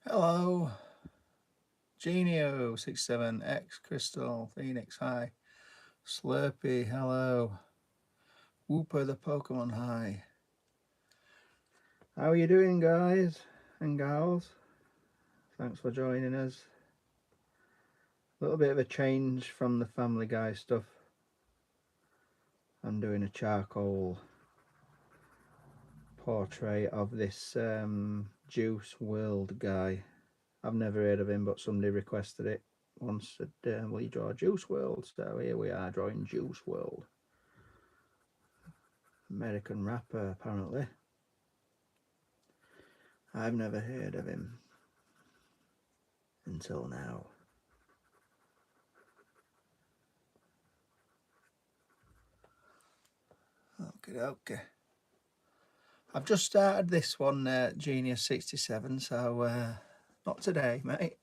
Hello, Genio 67X Crystal Phoenix. Hi, Slurpy. Hello, Whooper the Pokemon. Hi. How are you doing, guys and gals? Thanks for joining us. A little bit of a change from the Family Guy stuff. I'm doing a charcoal portrait of this Juice WRLD guy. I've never heard of him, but somebody requested it once. Said, "Will you draw Juice WRLD?" So here we are drawing Juice WRLD. American rapper, apparently. I've never heard of him until now. Okay. I've just started this one, Genius 67, so not today, mate.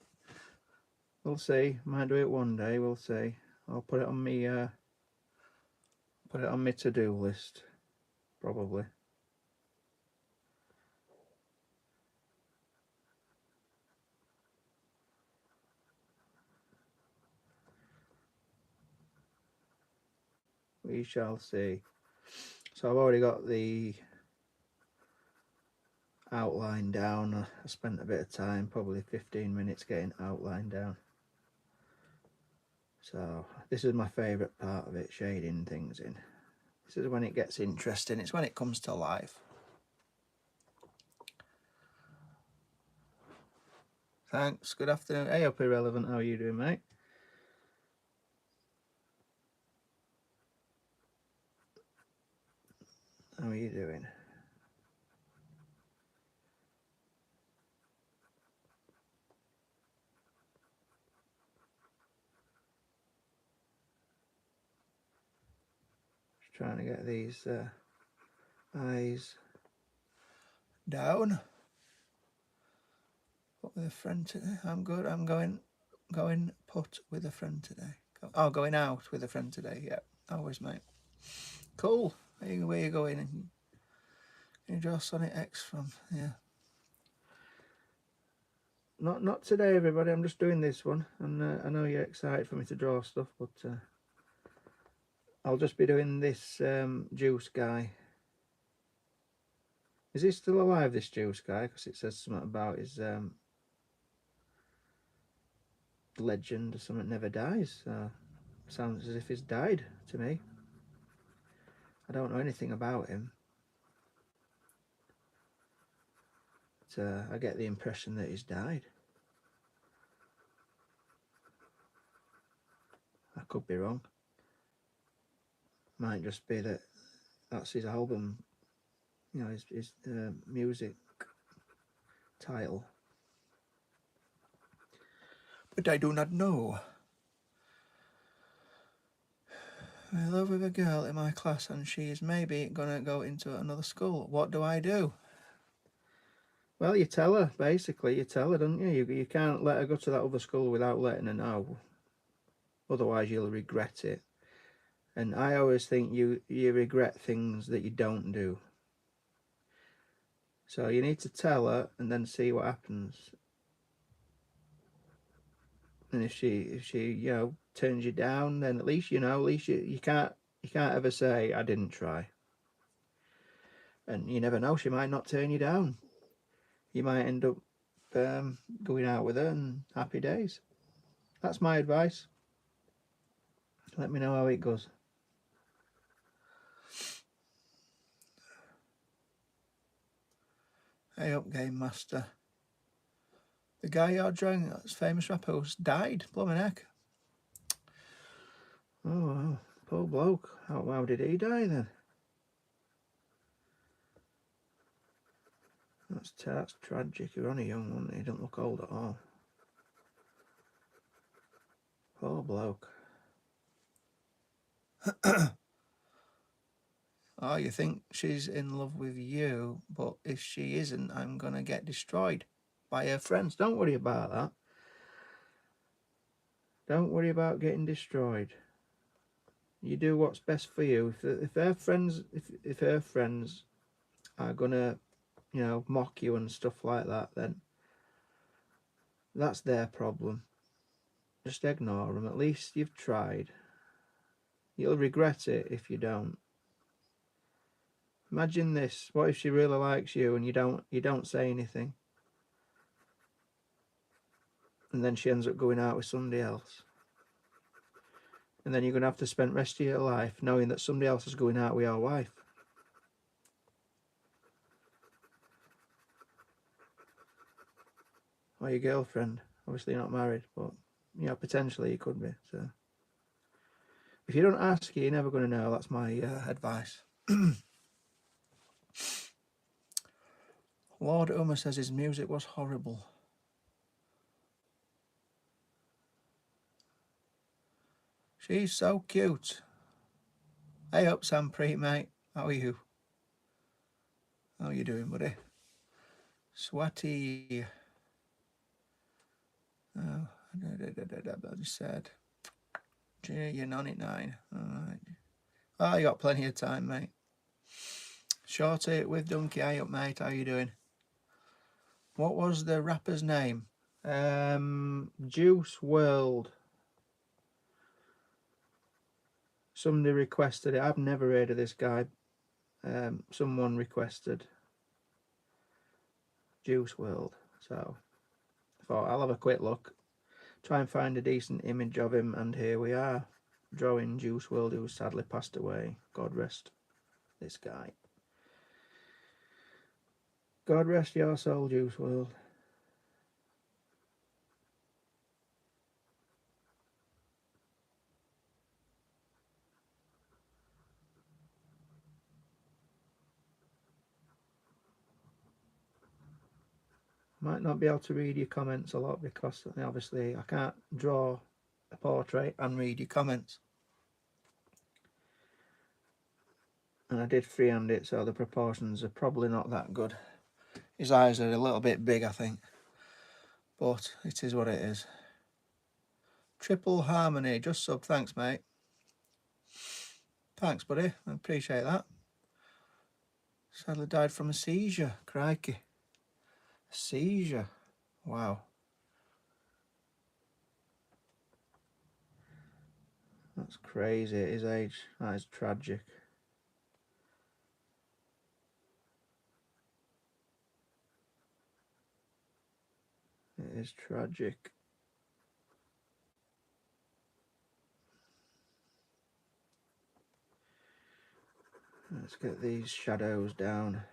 We'll see. Might do it one day. We'll see. I'll put it on my to-do list, probably. We shall see. So I've already got the outline down. I spent a bit of time, probably 15 minutes getting outline down. So this is my favourite part of it, shading things in. This is when it gets interesting. It's when it comes to life. Thanks. Good afternoon. Hey up, Irrelevant. How are you doing, mate? How are you doing? Just trying to get these eyes down. Put with a friend today. I'm good. I'm going put with a friend today. Oh, going out with a friend today. Yeah, always, mate. Cool. Where you going? Can you draw Sonic X from? Yeah. Not today, everybody. I'm just doing this one, and I know you're excited for me to draw stuff, but I'll just be doing this Juice guy. Is he still alive, this Juice guy? Because it says something about his legend or something never dies. Sounds as if he's died to me. I don't know anything about him. But I get the impression that he's died. I could be wrong. Might just be that that's his album, you know, his music title. But I do not know. I live with a girl in my class and she is maybe gonna go into another school. What do I do? Well, you tell her, basically. You tell her, don't you? You can't let her go to that other school without letting her know. Otherwise, you'll regret it. And I always think you regret things that you don't do. So you need to tell her and then see what happens. And if she you know turns you down, then at least you know. At least you can't ever say I didn't try. And you never know, she might not turn you down. You might end up going out with her and happy days. That's my advice. Let me know how it goes. Hey up, Game Master. The guy you're drawing, that's famous rapper, who's died. Blooming heck. Oh, poor bloke. How did he die then? That's tragic. He was only young, wasn't he? He don't look old at all. Poor bloke. Oh, you think she's in love with you, but if she isn't, I'm gonna get destroyed by her friends. Don't worry about that. Don't worry about getting destroyed. You do what's best for you. If her friends are gonna, you know, mock you and stuff like that, then That's their problem. Just ignore them. At least you've tried. You'll regret it if you don't. Imagine this. What if she really likes you and you don't say anything? And then she ends up going out with somebody else. And then you're going to have to spend the rest of your life knowing that somebody else is going out with your wife. Or your girlfriend. Obviously you're not married, but you know, potentially you could be. So if you don't ask, you're never going to know. That's my advice. Lord Uma says his music was horrible. She's so cute. Hey up, Sam Preet, mate. How are you? How are you doing, buddy? Sweaty. Oh, I just said. Gee, you're 99. All right. Oh, you got plenty of time, mate. Shorty with Donkey. Hey up, mate. How you doing? What was the rapper's name? Juice WRLD. Somebody requested it. I've never heard of this guy. Someone requested Juice WRLD. So I thought I'll have a quick look. Try and find a decent image of him, and here we are. Drawing Juice WRLD, who sadly passed away. God rest this guy. God rest your soul, Juice WRLD. Might not be able to read your comments a lot because obviously I can't draw a portrait and read your comments. And I did freehand it, so the proportions are probably not that good. His eyes are a little bit big, I think. But it is what it is. Triple Harmony, just sub. Thanks, mate. Thanks, buddy. I appreciate that. Sadly died from a seizure. Crikey. A seizure. Wow. That's crazy at his age. That is tragic. It is tragic. Let's get these shadows down.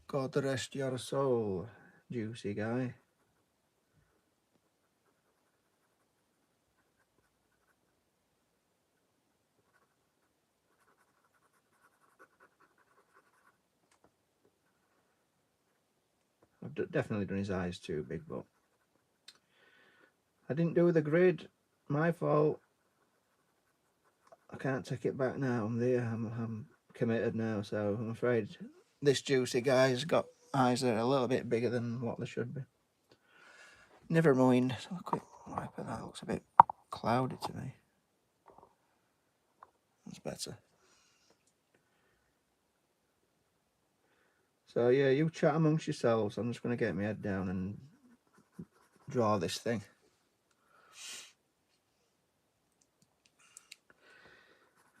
God rest your soul, juicy guy. I've definitely done his eyes too big, but I didn't do the grid. My fault. I can't take it back now. I'm there. I'm committed now, so I'm afraid this juicy guy's got eyes that are a little bit bigger than what they should be. Never mind. So a quick wipe of that. Looks a bit cloudy to me. That's better. So yeah, you chat amongst yourselves. I'm just going to get my head down and draw this thing.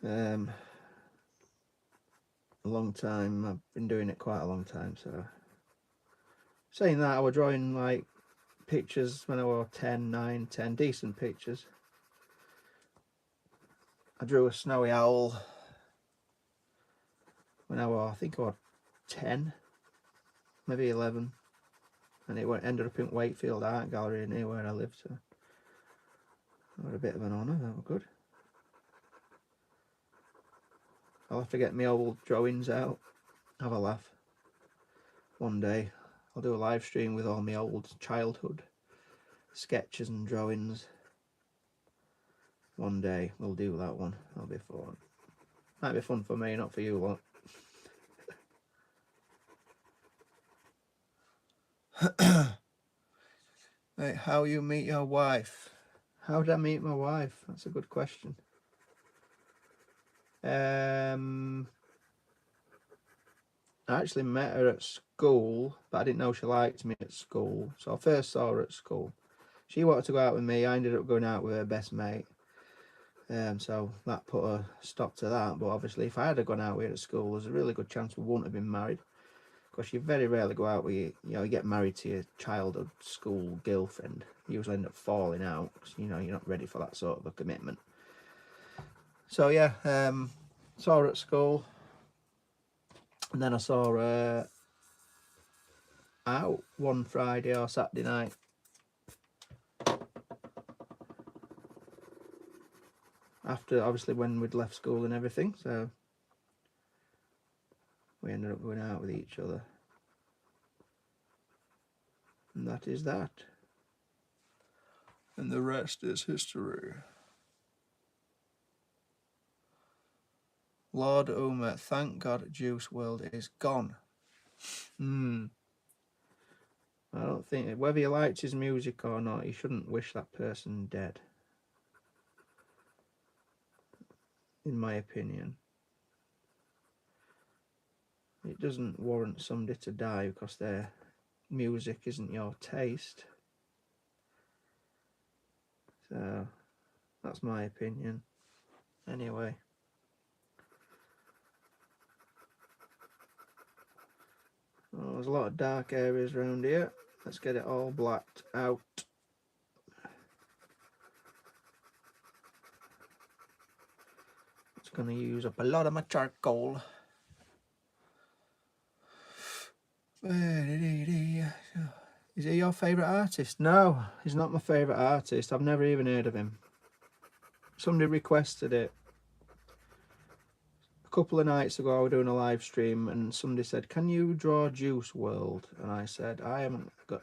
A long time. I've been doing it quite a long time. So saying that, I was drawing like pictures when I was 10, 9, 10, decent pictures. I drew a snowy owl when I think I was 10, maybe 11, and it ended up in Wakefield Art Gallery near where I live. So that was a bit of an honour. That was good. I'll have to get my old drawings out, have a laugh. One day I'll do a live stream with all my old childhood sketches and drawings. One day we'll do that one. That'll be fun. Might be fun for me, not for you lot. Hey, how you meet your wife? How did I meet my wife? That's a good question. I I actually met her at school, but I didn't know she liked me at school. So I first saw her at school. She wanted to go out with me. I ended up going out with her best mate. So that put a stop to that. But obviously, if I had gone out with her at school, there's a really good chance we wouldn't have been married. Because you very rarely go out with you get married to your childhood school girlfriend. You usually end up falling out because you're not ready for that sort of a commitment. So yeah, saw her at school, and then I saw her out one Friday or Saturday night. After, obviously, when we'd left school and everything, so we ended up going out with each other. And that is that. And the rest is history. Lord Uma, thank God Juice WRLD is gone. I don't think, whether you liked his music or not, you shouldn't wish that person dead. In my opinion. It doesn't warrant somebody to die because their music isn't your taste. So, that's my opinion. Anyway. Oh, there's a lot of dark areas around here. Let's get it all blacked out. It's going to use up a lot of my charcoal. Is he your favourite artist? No, he's not my favourite artist. I've never even heard of him. Somebody requested it. A couple of nights ago I was doing a live stream and somebody said, can you draw Juice WRLD? And I said, I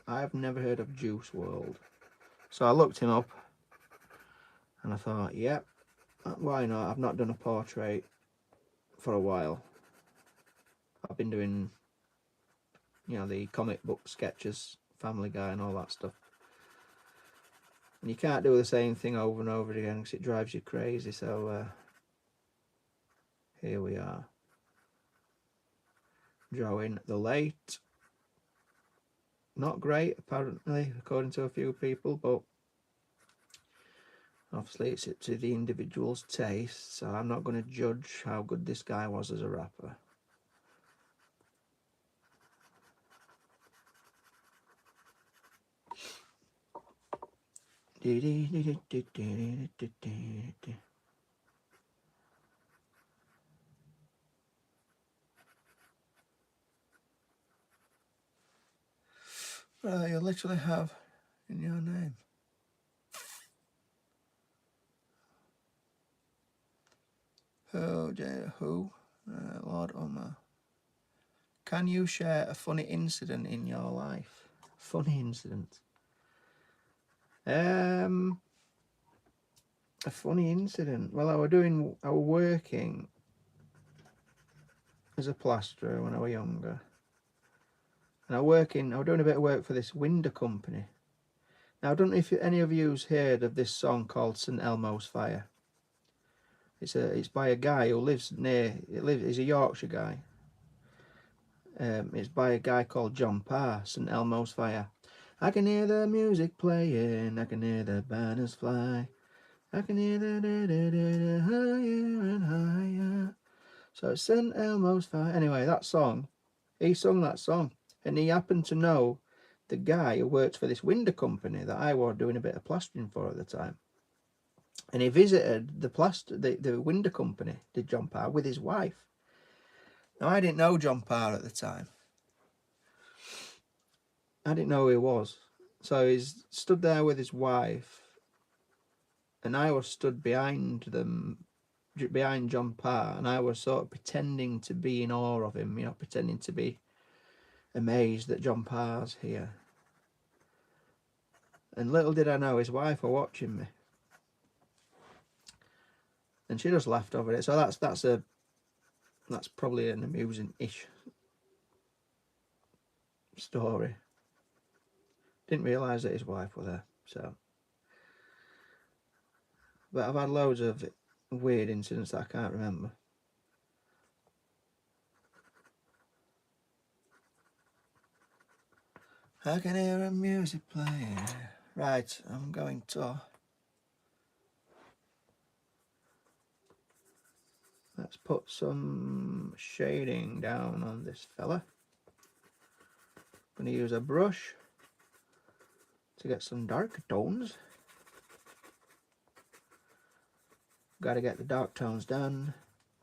have never heard of Juice WRLD. So I looked him up and I thought, yep, why not? I've not done a portrait for a while. I've been doing, the comic book sketches, Family Guy and all that stuff. And you can't do the same thing over and over again because it drives you crazy. So here we are. Drawing the late. Not great, apparently, according to a few people, but obviously it's up to the individual's taste, so I'm not going to judge how good this guy was as a rapper. Well, you literally have in your name. Who? Lord Uma. Can you share a funny incident in your life? Funny incident? A funny incident? Well, I was working as a plasterer when I was younger. And I was doing a bit of work for this window company. Now, I don't know if any of you's heard of this song called St Elmo's Fire. It's by a guy who lives near. He's a Yorkshire guy. It's by a guy called John Parr. St Elmo's Fire. I can hear the music playing. I can hear the banners fly. I can hear the higher and higher. So it's St Elmo's Fire. Anyway, that song. He sung that song, and he happened to know the guy who worked for this window company that I was doing a bit of plastering for at the time. And he visited the window company, did John Parr, with his wife. Now, I didn't know John Parr at the time. I didn't know who he was. So he's stood there with his wife, and I was stood behind John Parr, and I was sort of pretending to be in awe of him, pretending to be amazed that John Parr's here. And little did I know his wife were watching me. And she just laughed over it. So that's probably an amusing-ish story. Didn't realise that his wife was there. So, but I've had loads of weird incidents that I can't remember. I can hear a music playing. Right, I'm going to... Let's put some shading down on this fella. I'm going to use a brush to get some darker tones. Got to get the dark tones done.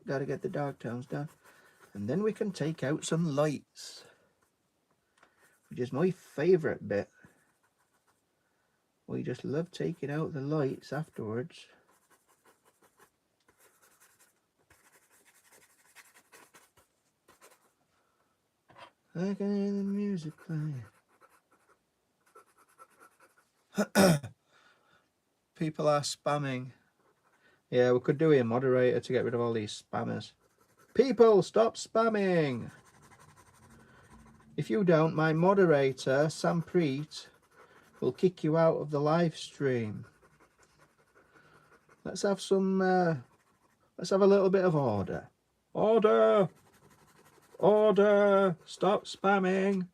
Got to get the dark tones done. And then we can take out some lights, which is my favourite bit. We just love taking out the lights afterwards. I can hear the music playing. People are spamming. Yeah, we could do a moderator to get rid of all these spammers. People, stop spamming! If you don't, my moderator, Sam Preet, will kick you out of the live stream. Let's have some, let's have a little bit of order. Order! Order! Stop spamming,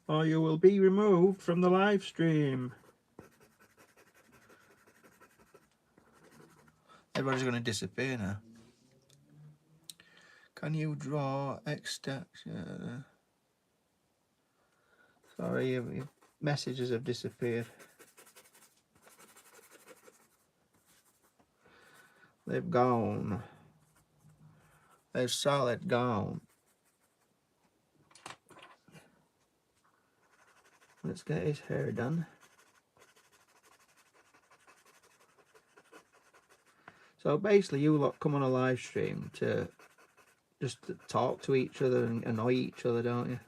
or you will be removed from the live stream. Everybody's going to disappear now. Can you draw extension? Sorry, your messages have disappeared. They've gone. They've solid gone. Let's get his hair done. So basically you lot come on a live stream to just to talk to each other and annoy each other, don't you?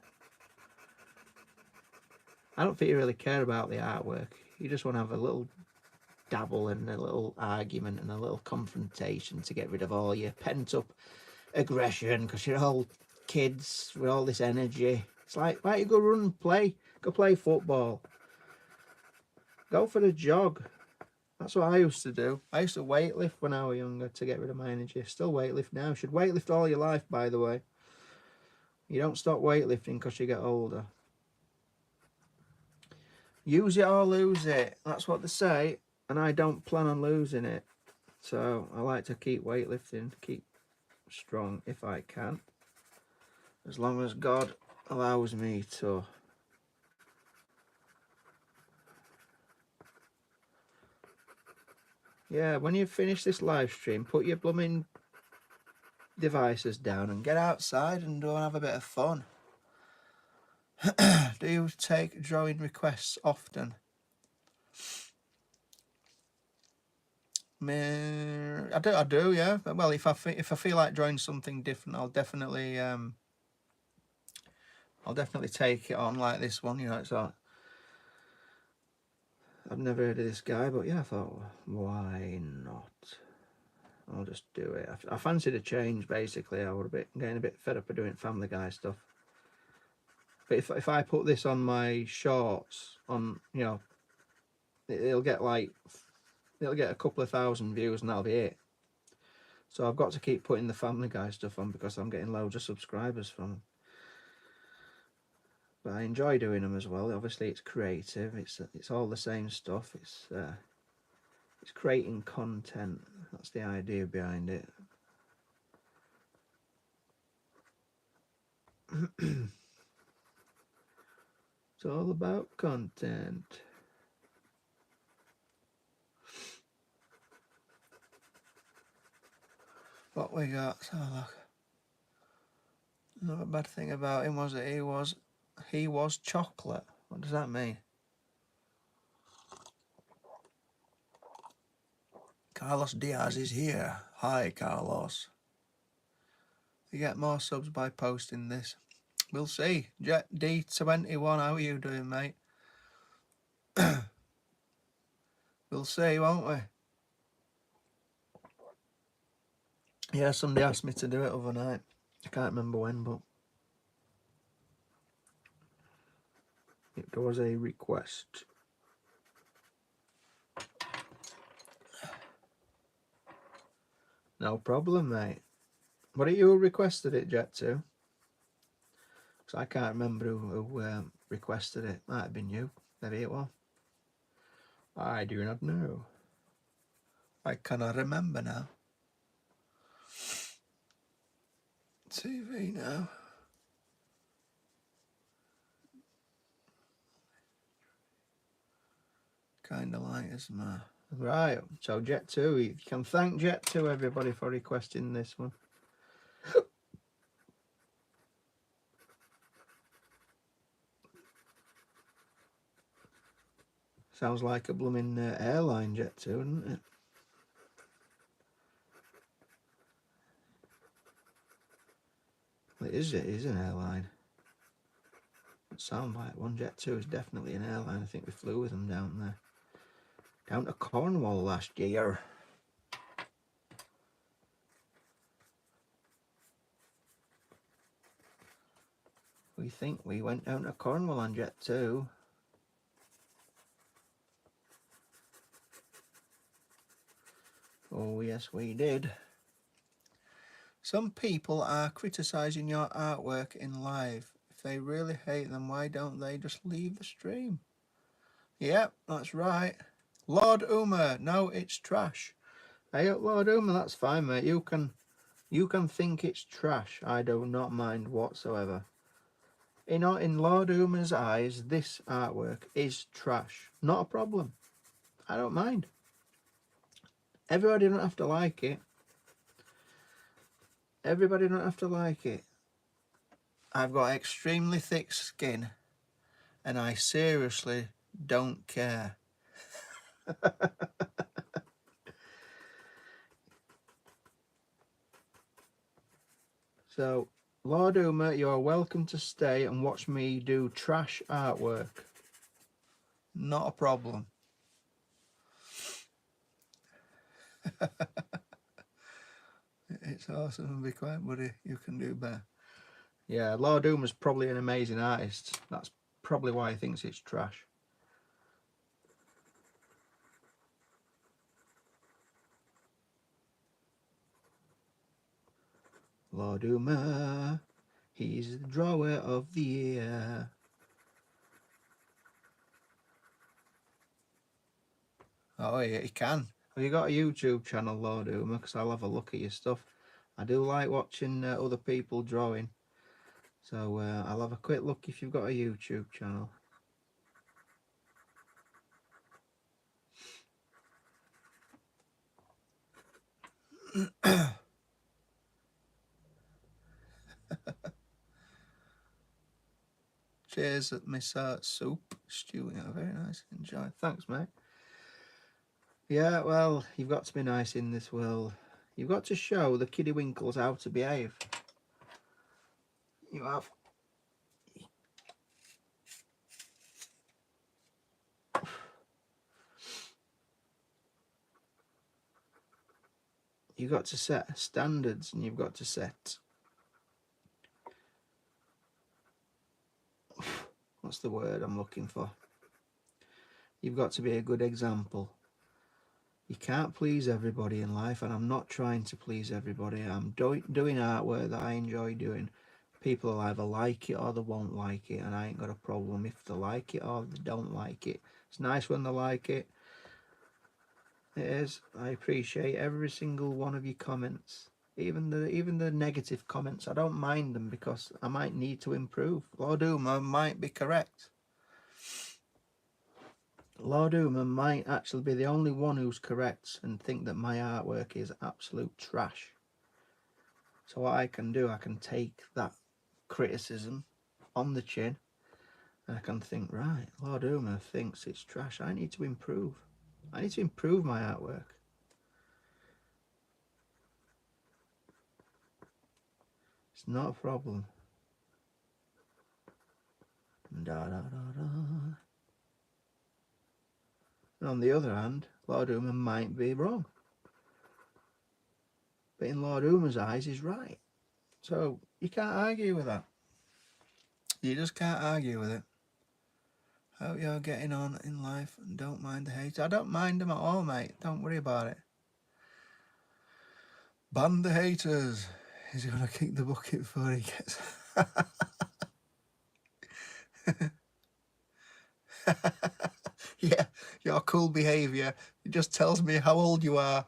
I don't think you really care about the artwork. You just want to have a little dabble and a little argument and a little confrontation to get rid of all your pent up aggression, because you're all kids with all this energy. It's like, why don't you go run and play? Go play football. Go for a jog. That's what I used to do. I used to weightlift when I was younger to get rid of my energy. Still weightlift now. You should weightlift all your life, by the way. You don't stop weightlifting because you get older. Use it or lose it. That's what they say. And I don't plan on losing it. So I like to keep weightlifting, keep strong if I can. As long as God allows me to. Yeah, when you finish this live stream, put your blooming devices down and get outside and go and have a bit of fun. Do you take drawing requests often? I do, yeah. Well, if I feel like drawing something different, I'll definitely take it on, like this one. You know, it's like, I've never heard of this guy, but yeah, I thought, why not? I'll just do it. I fancied a change, basically. I would getting a bit fed up of doing Family Guy stuff. But if I put this on my shorts, on, you know, it'll get a couple of thousand views and that'll be it. So I've got to keep putting the Family Guy stuff on because I'm getting loads of subscribers from them. But I enjoy doing them as well. Obviously, it's creative. It's all the same stuff. It's creating content. That's the idea behind it. It's all about content. What we got? So look. Another bad thing about him was that he was chocolate. What does that mean? Carlos Diaz is here. Hi, Carlos. You get more subs by posting this. We'll see. Jet D21, how are you doing, mate? We'll see, won't we? Yeah, somebody asked me to do it overnight. I can't remember when, but it was a request. No problem, mate. What are you requested it, Jet, to? Because I can't remember who requested it. Might have been you. Maybe it was. I do not know. I cannot remember now. TV now. Kind of light as my... Right, so Jet 2, you can thank Jet 2, everybody, for requesting this one. Sounds like a blooming airline, Jet 2, doesn't it? Well, it is an airline. It sounds like one. Jet 2 is definitely an airline. I think we flew with them down there. Down to Cornwall last year. We think we went down to Cornwall on Jet 2. Oh, yes, we did. Some people are criticising your artwork in live. If they really hate them, why don't they just leave the stream? Yep, that's right. Lord Uma, no, it's trash. Hey, Lord Uma, that's fine, mate. You can think it's trash. I do not mind whatsoever. In Lord Uma's eyes, this artwork is trash. Not a problem. I don't mind. Everybody don't have to like it. Everybody don't have to like it. I've got extremely thick skin and I seriously don't care. So, Lord Uma, you are welcome to stay and watch me do trash artwork. Not a problem. It's awesome. Be quiet, buddy. You can do better. Yeah, Lord Uma's probably an amazing artist. That's probably why he thinks it's trash. Lord Uma, he's the drawer of the year. Oh, yeah, he can. Have you got a YouTube channel, Lord Uma? Because I'll have a look at your stuff. I do like watching other people drawing. So I'll have a quick look if you've got a YouTube channel. Cheers at Miss Soup Stew. Yeah, very nice. Enjoy. Thanks, mate. Yeah, well, you've got to be nice in this world. You've got to show the kiddywinkles how to behave. You have. You've got to set standards and you've got to set... What's the word I'm looking for? You've got to be a good example. You can't please everybody in life, and I'm not trying to please everybody. I'm doing artwork that I enjoy doing. People will either like it or they won't like it, and I ain't got a problem if they like it or they don't like it. It's nice when they like it. It is. I appreciate every single one of your comments. Even the negative comments, I don't mind them because I might need to improve. Lord Uma might be correct. Lord Uma might actually be the only one who's correct and think that my artwork is absolute trash. So what I can do, I can take that criticism on the chin and I can think, right, Lord Uma thinks it's trash. I need to improve. I need to improve my artwork. It's not a problem. Da, da, da, da. And on the other hand, Lord Uma might be wrong. But in Lord Uma's eyes, he's right. So you can't argue with that. You just can't argue with it. Hope you're getting on in life and don't mind the hate. I don't mind them at all, mate. Don't worry about it. Ban the haters. He's going to kick the bucket before he gets... Yeah, your cool behaviour, it just tells me how old you are.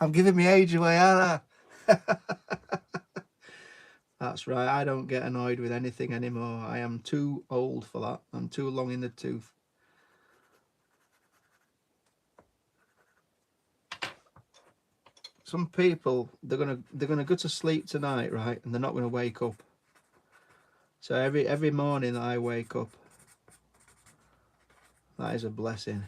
I'm giving my age away, aren't I? That's right, I don't get annoyed with anything anymore. I am too old for that. I'm too long in the tooth. Some people, they're gonna go to sleep tonight, right, and they're not gonna wake up. So every morning that I wake up, that is a blessing.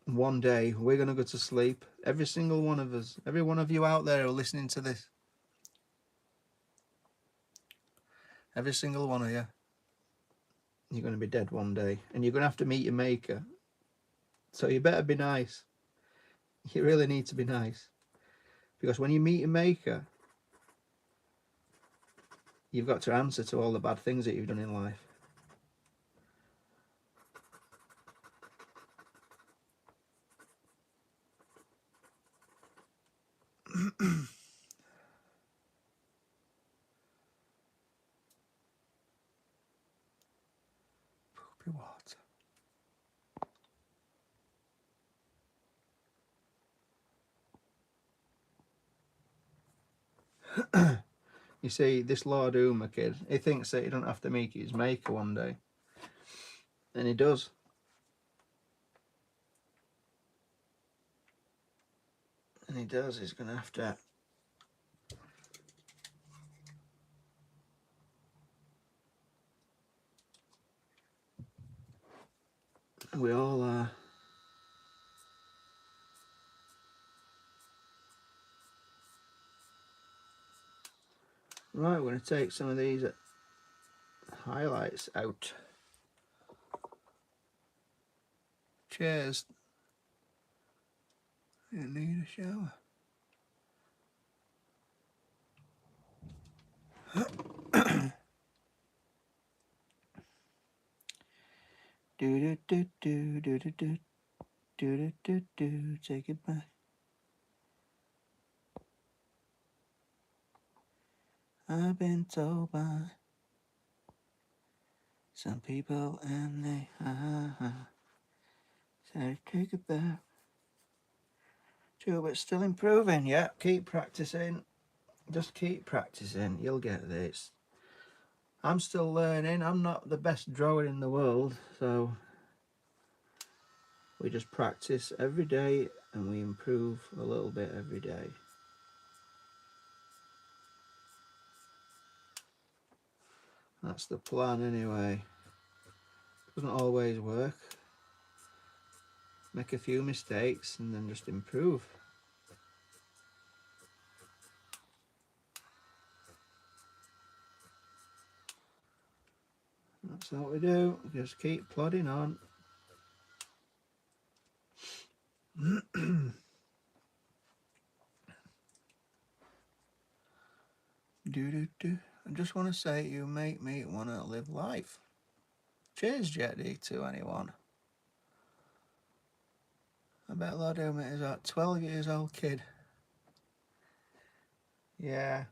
One day we're gonna go to sleep. Every single one of us, every one of you out there who are listening to this, every single one of you, you're gonna be dead one day, and you're gonna have to meet your maker. So you better be nice. You really need to be nice, because when you meet your maker, you've got to answer to all the bad things that you've done in life. Poopy water. You see, this Lord Uma kid, he thinks that he don't have to meet his maker one day. And he does. And he does. He's going to have to. We all are. Right, we're going to take some of these highlights out. Cheers. You need a shower. Do do do do do do do do do do. Take it back. I've been told by some people, and they say take it back. True, but still improving. Yeah, keep practicing. Just keep practicing. You'll get this. I'm still learning. I'm not the best drawer in the world, so we just practice every day and we improve a little bit every day. That's the plan anyway. Doesn't always work. Make a few mistakes and then just improve. That's what we do. Just keep plodding on. I just want to say you make me want to live life. Cheers, Jetty, to anyone. I bet Lord Uma is a 12 years old kid. Yeah.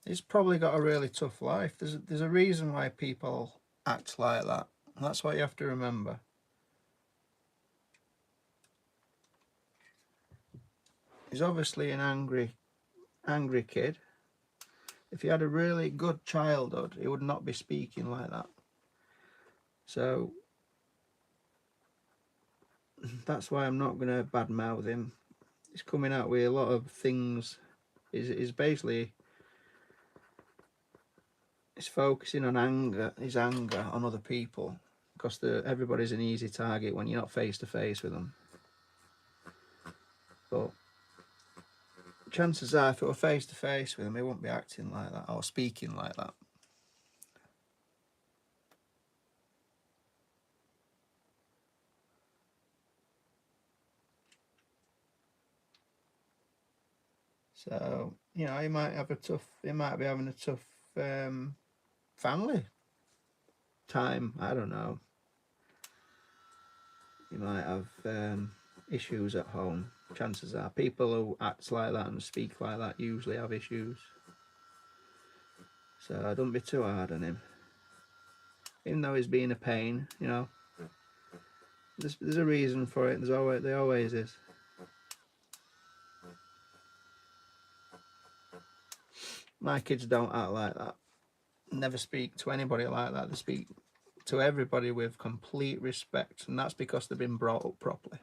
He's probably got a really tough life. There's a reason why people act like that. And that's what you have to remember. He's obviously an angry kid. If he had a really good childhood, he would not be speaking like that. So that's why I'm not going to badmouth him. He's coming out with a lot of things. He's basically he's focusing on his anger on other people, because everybody's an easy target when you're not face to face with them. But chances are, if it were face to face with him, he wouldn't be acting like that or speaking like that. So, you know, he might be having a tough family time. I don't know. He might have issues at home. Chances are, people who act like that and speak like that usually have issues. So don't be too hard on him. even though he's being a pain, you know. There's a reason for it. There always is. My kids don't act like that. Never speak to anybody like that. They speak to everybody with complete respect, and that's because they've been brought up properly.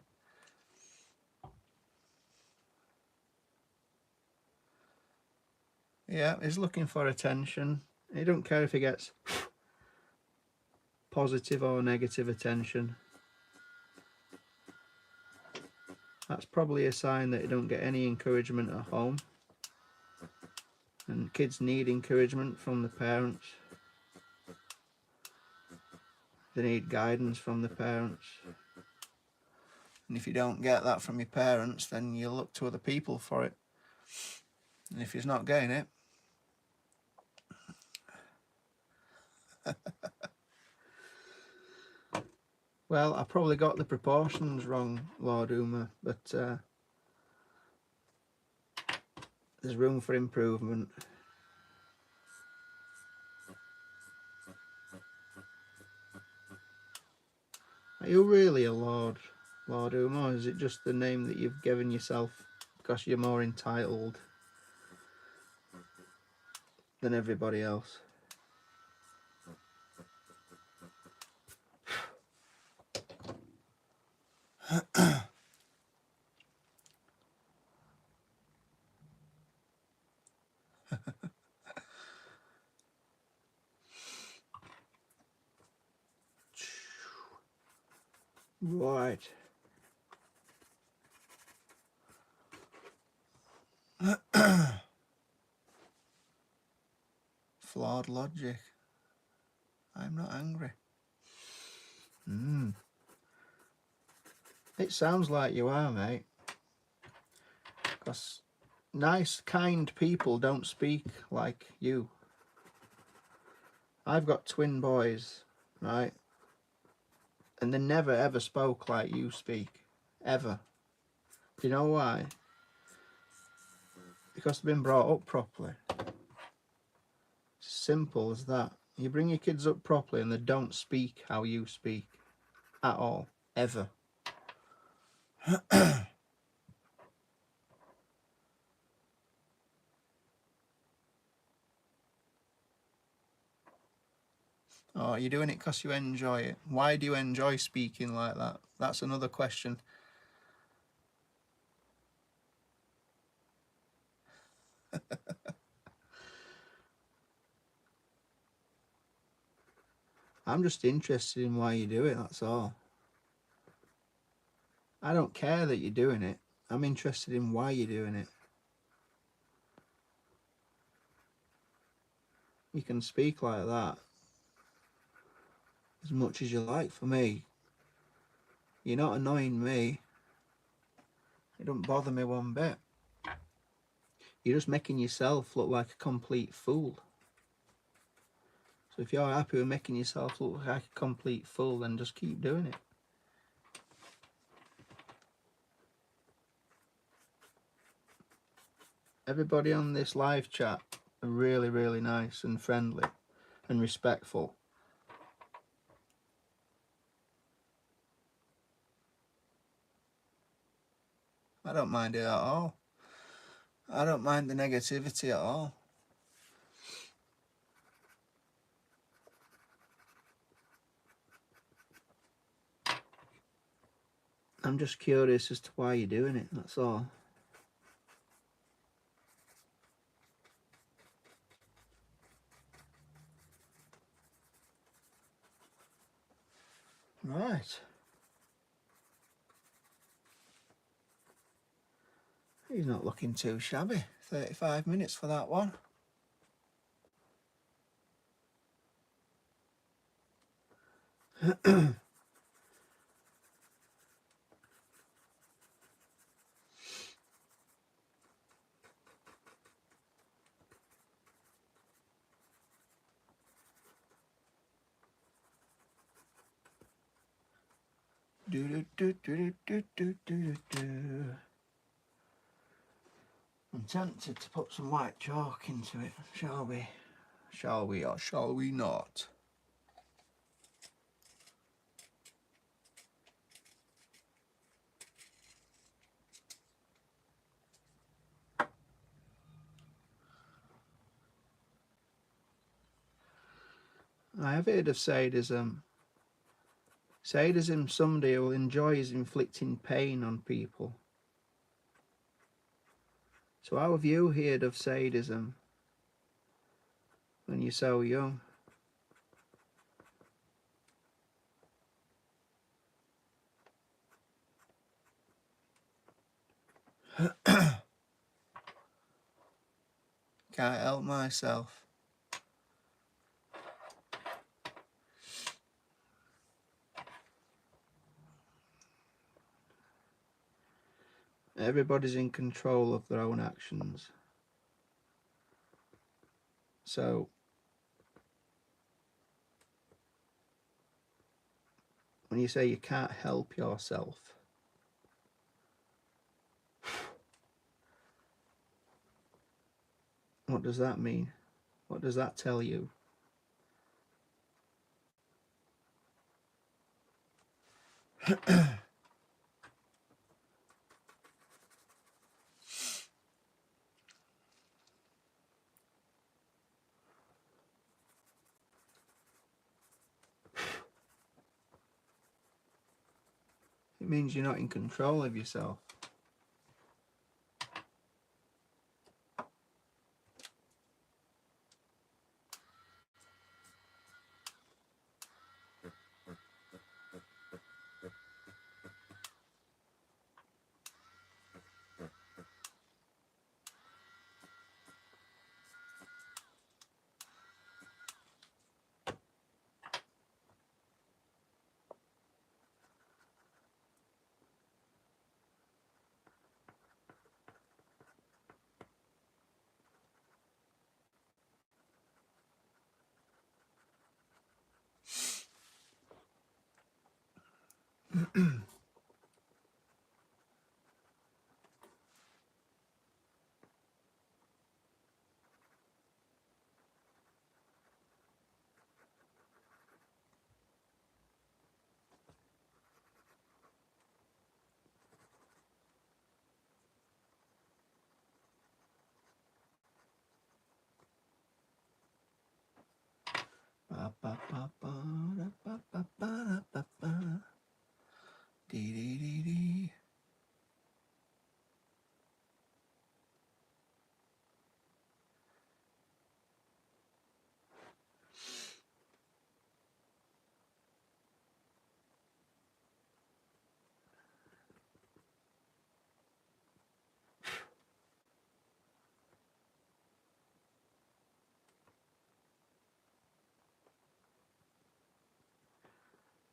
Yeah, he's looking for attention. He don't care if he gets positive or negative attention. That's probably a sign that he don't get any encouragement at home. And kids need encouragement from the parents. They need guidance from the parents. And if you don't get that from your parents, then you look to other people for it. And if he's not getting it, well, I probably got the proportions wrong, Lord Uma, but there's room for improvement. Are you really a Lord Uma, or is it just the name that you've given yourself because you're more entitled than everybody else? Right. Flawed logic. I'm not angry. It sounds like you are, mate. Because nice, kind people don't speak like you. I've got twin boys, right? And they never ever spoke like you speak. Ever. Do you know why? Because they've been brought up properly. Simple as that. You bring your kids up properly and they don't speak how you speak. At all. Ever. Oh, you're doing it because you enjoy it. Why do you enjoy speaking like that? That's another question. I'm just interested in why you do it, that's all. I don't care that you're doing it. I'm interested in why you're doing it. You can speak like that as much as you like for me. You're not annoying me. It don't bother me one bit. You're just making yourself look like a complete fool. So if you're happy with making yourself look like a complete fool, then just keep doing it. Everybody on this live chat are really, really nice and friendly and respectful. I don't mind it at all. I don't mind the negativity at all. I'm just curious as to why you're doing it, that's all. Right. He's not looking too shabby. 35 minutes for that one. I'm tempted to put some white chalk into it. Shall we? Shall we or shall we not? I have heard of sadism. Sadism, somebody who enjoys inflicting pain on people. So how have you heard of sadism when you're so young? Can't help myself. Everybody's in control of their own actions. So when you say you can't help yourself, what does that mean? What does that tell you? It means you're not in control of yourself.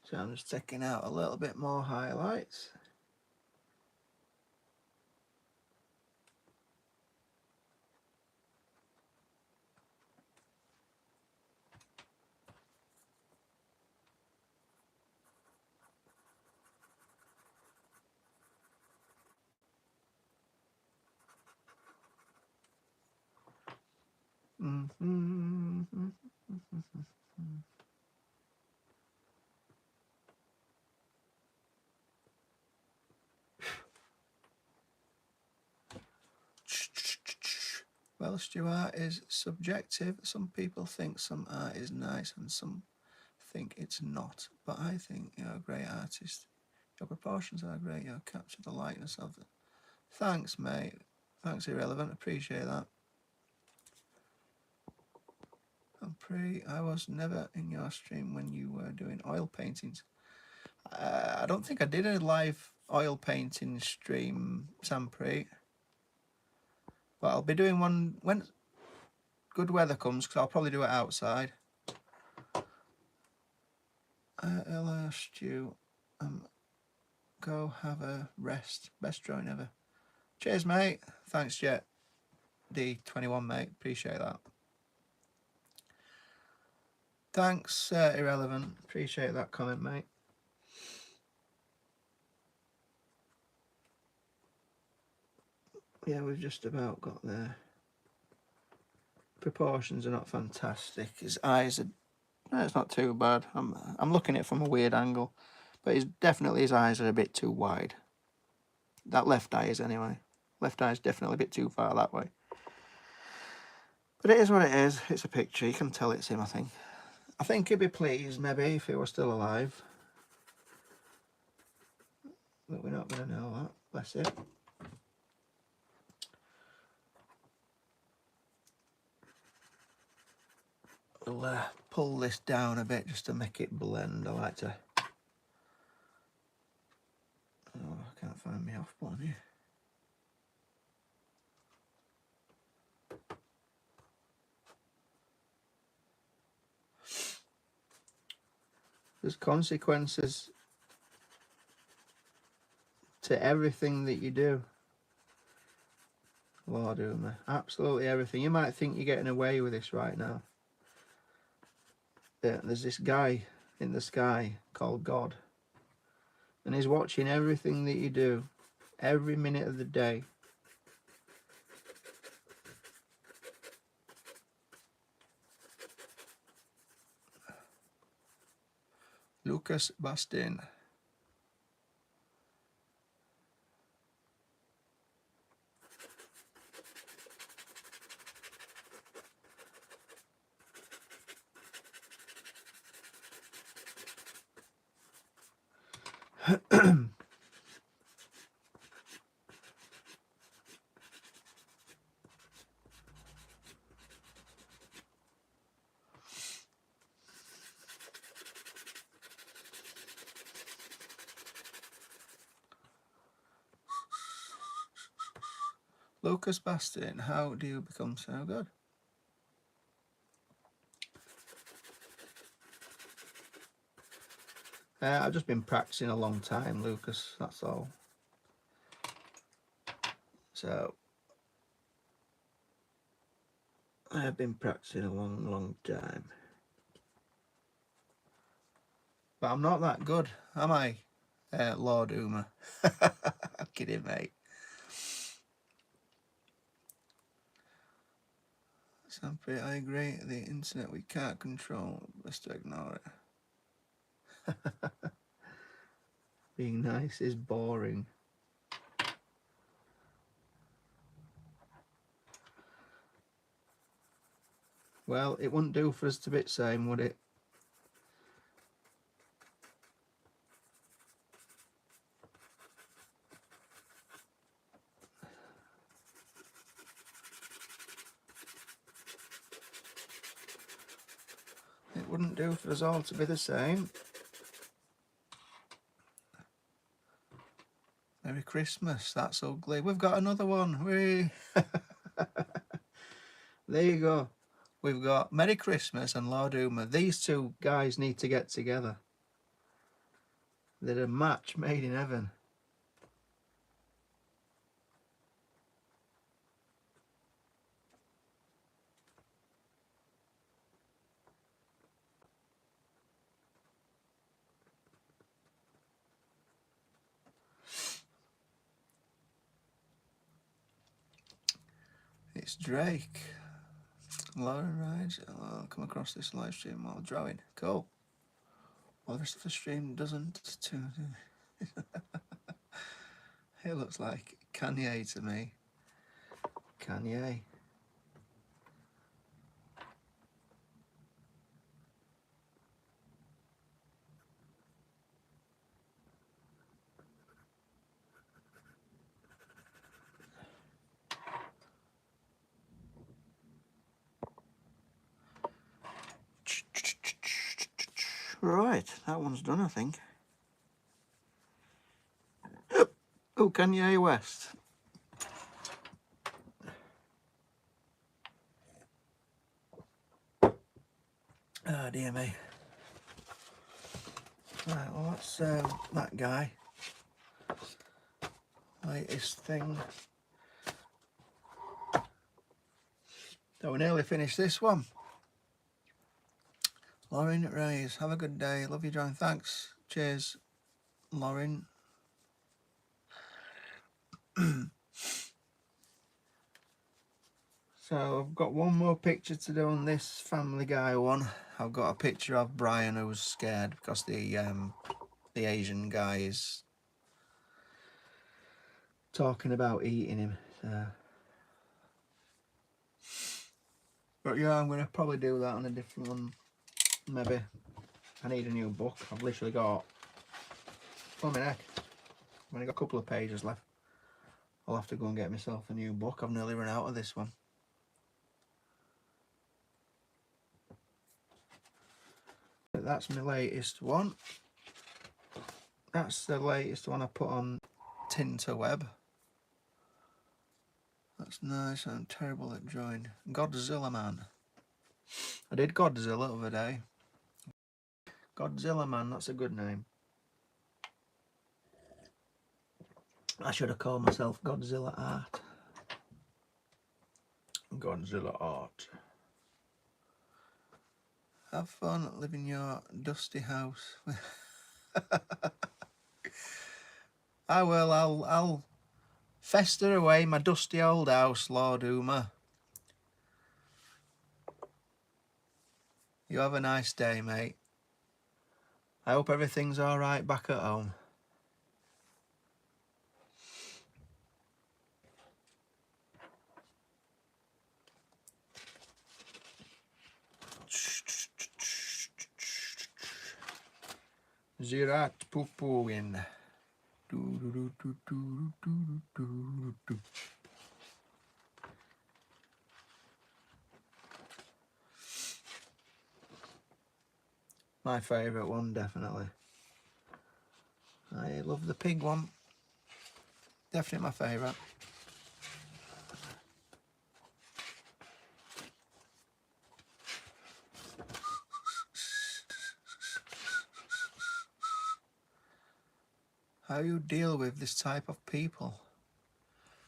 So I'm just taking out a little bit more highlights. Well, Stuart, is subjective. Some people think some art is nice and some think it's not. But I think you're a great artist. Your proportions are great. You capture the likeness of it. Thanks, mate. Thanks, Irrelevant. Appreciate that. I was never in your stream when you were doing oil paintings. I don't think I did a live oil painting stream, Sampre. But I'll be doing one when good weather comes, because I'll probably do it outside. Ella Stew, go have a rest. Best drawing ever. Cheers, mate. Thanks, Jet D21, mate. Appreciate that. Thanks, Irrelevant. Appreciate that comment, mate. Yeah, we've just about got there. Proportions are not fantastic. His eyes are... No, it's not too bad. I'm looking at it from a weird angle. But his eyes are a bit too wide. That left eye is, anyway. Left eye is definitely a bit too far that way. But it is what it is. It's a picture. You can tell it's him, I think. I think he'd be pleased, maybe, if he was still alive. But we're not going to know that. Bless it. We'll pull this down a bit just to make it blend. I like to... Oh, I can't find my off button here. There's consequences to everything that you do. Lord Uma, absolutely everything. You might think you're getting away with this right now. There's this guy in the sky called God, and he's watching everything that you do, every minute of the day. Lucas Bastin. Lucas Bastin, how do you become so good? I've just been practicing a long time, Lucas, that's all. So, I've been practicing a long time. But I'm not that good, am I, Lord Uma? I'm kidding, mate. Sampy, I agree. The internet we can't control. Best to ignore it. Being nice is boring. Well, it wouldn't do for us to be the same, would it? It wouldn't do for us all to be the same. Merry Christmas, that's ugly. We've got another one. There you go. We've got Merry Christmas and Lord Uma. These two guys need to get together. They're a match made in heaven. It's Drake. Lauren rides. I'll come across this live stream while drawing. Cool. Well, the rest of the stream doesn't. It looks like Kanye to me. Kanye. Right, that one's done, I think. Oh, Kanye West. Ah, dear me. Right, well, that's that guy. Latest thing. So we nearly finished this one. Lauren Reyes, have a good day. Love you, John. Thanks. Cheers, Lauren. So I've got one more picture to do on this Family Guy one. I've got a picture of Brian who's scared because the Asian guy is talking about eating him. So. But yeah, I'm going to probably do that on a different one. maybe I need a new book. I've literally got, oh my neck, I've only got a couple of pages left. I'll have to go and get myself a new book. I've nearly run out of this one. But that's my latest one. That's the latest one I put on Tinterweb. That's nice. I'm terrible at drawing. Godzilla Man. I did Godzilla the other day. Godzilla Man, that's a good name. I should have called myself Godzilla Art. Godzilla Art. Have fun living your dusty house. I will. I'll fester away my dusty old house, Lord Uma. You have a nice day, mate. I hope everything's all right back at home. Zirat Pupuin. My favourite one, definitely. I love the pig one. Definitely my favourite. How you deal with this type of people?